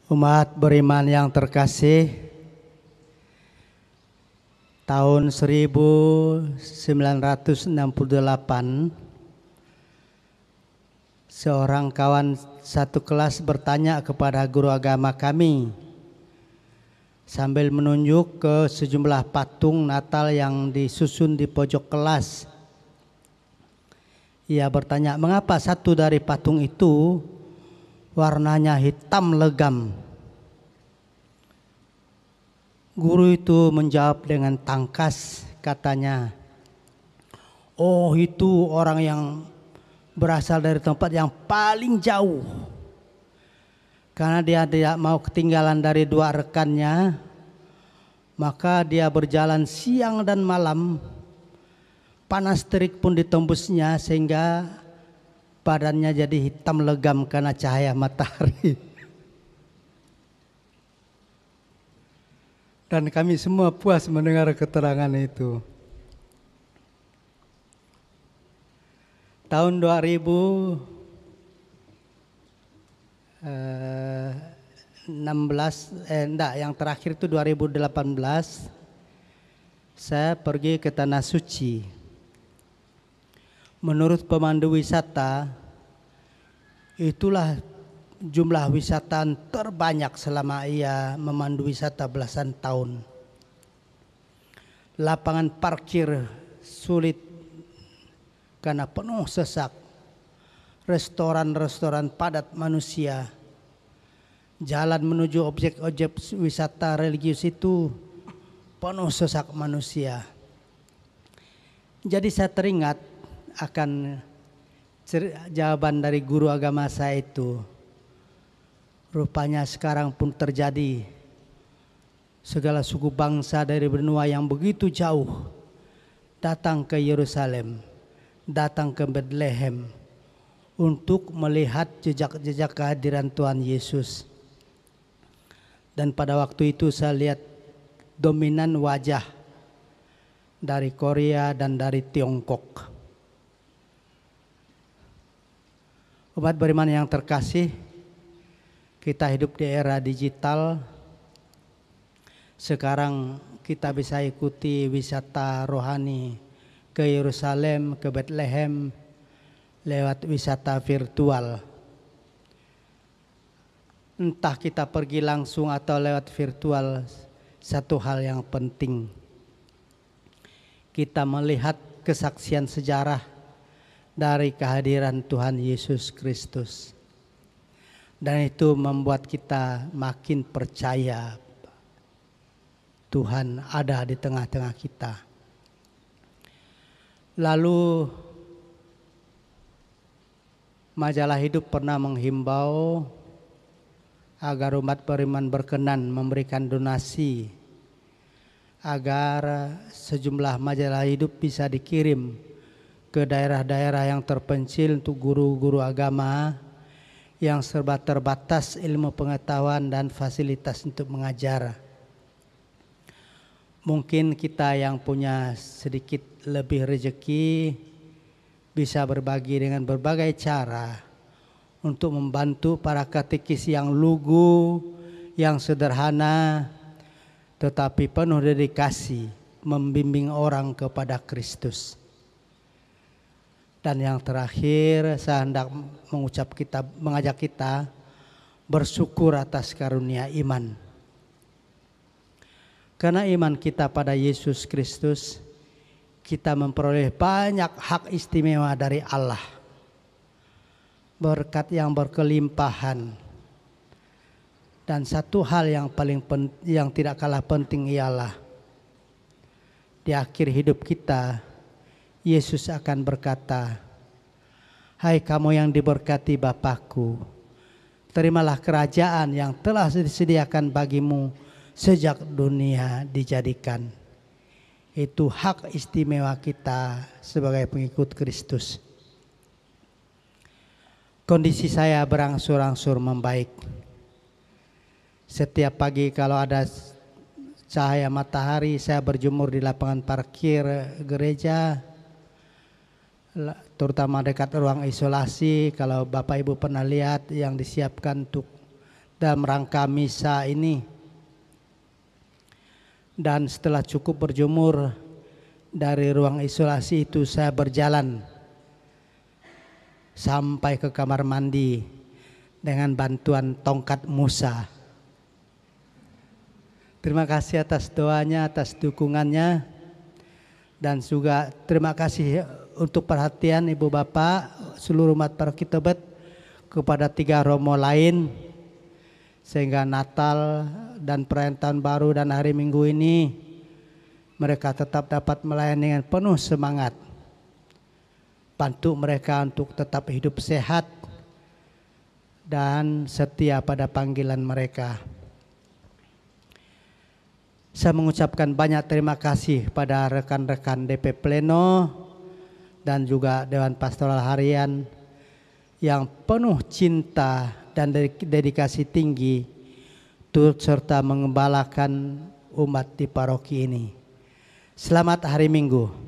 Umat beriman yang terkasih, tahun 1968 seorang kawan satu kelas bertanya kepada guru agama kami sambil menunjuk ke sejumlah patung Natal yang disusun di pojok kelas. Ia bertanya, mengapa satu dari patung itu warnanya hitam legam? Guru itu menjawab dengan tangkas, katanya, oh itu orang yang berasal dari tempat yang paling jauh. Karena dia tidak mau ketinggalan dari dua rekannya, maka dia berjalan siang dan malam. Panas terik pun ditembusnya sehingga badannya jadi hitam legam karena cahaya matahari. Dan kami semua puas mendengar keterangan itu. Tahun 2016, yang terakhir itu 2018, saya pergi ke Tanah Suci. Menurut pemandu wisata, itulah jumlah wisatawan terbanyak selama ia memandu wisata belasan tahun. Lapangan parkir sulit karena penuh sesak. Restoran-restoran padat manusia. Jalan menuju objek-objek wisata religius itu penuh sesak manusia. Jadi saya teringat akan jawaban dari guru agama saya itu. Rupanya sekarang pun terjadi. Segala suku bangsa dari benua yang begitu jauh datang ke Yerusalem, datang ke Bethlehem untuk melihat jejak-jejak kehadiran Tuhan Yesus. Dan pada waktu itu saya lihat dominan wajah dari Korea dan dari Tiongkok. Umat beriman yang terkasih, kita hidup di era digital. Sekarang kita bisa ikuti wisata rohani ke Yerusalem, ke Bethlehem lewat wisata virtual. Entah kita pergi langsung atau lewat virtual, satu hal yang penting, kita melihat kesaksian sejarah dari kehadiran Tuhan Yesus Kristus. Dan itu membuat kita makin percaya Tuhan ada di tengah-tengah kita. Lalu majalah Hidup pernah menghimbau agar umat beriman berkenan memberikan donasi agar sejumlah majalah Hidup bisa dikirim ke daerah-daerah yang terpencil untuk guru-guru agama yang serba terbatas ilmu pengetahuan dan fasilitas untuk mengajar. Mungkin kita yang punya sedikit lebih rezeki bisa berbagi dengan berbagai cara untuk membantu para katekis yang lugu, yang sederhana, tetapi penuh dedikasi membimbing orang kepada Kristus. Dan yang terakhir, saya hendak mengajak kita bersyukur atas karunia iman. Karena iman kita pada Yesus Kristus, kita memperoleh banyak hak istimewa dari Allah. Berkat yang berkelimpahan. Dan satu hal yang tidak kalah penting ialah di akhir hidup kita, Yesus akan berkata, hai kamu yang diberkati Bapa-Ku, terimalah kerajaan yang telah disediakan bagimu sejak dunia dijadikan. Itu hak istimewa kita sebagai pengikut Kristus. Kondisi saya berangsur-angsur membaik. Setiap pagi kalau ada cahaya matahari, saya berjemur di lapangan parkir gereja, terutama dekat ruang isolasi. Kalau Bapak Ibu pernah lihat yang disiapkan untuk dalam rangka misa ini. Dan setelah cukup berjemur dari ruang isolasi itu, saya berjalan sampai ke kamar mandi dengan bantuan tongkat Musa. Terima kasih atas doanya, atas dukungannya, dan juga terima kasih untuk perhatian Ibu Bapak, seluruh umat paroki Tebet kepada 3 romo lain, sehingga Natal dan perayaan Tahun Baru dan hari Minggu ini mereka tetap dapat melayani dengan penuh semangat. Bantu mereka untuk tetap hidup sehat dan setia pada panggilan mereka. Saya mengucapkan banyak terima kasih pada rekan-rekan DP Pleno dan juga Dewan Pastoral Harian yang penuh cinta dan dedikasi tinggi turut serta mengembalakan umat di paroki ini. Selamat hari Minggu.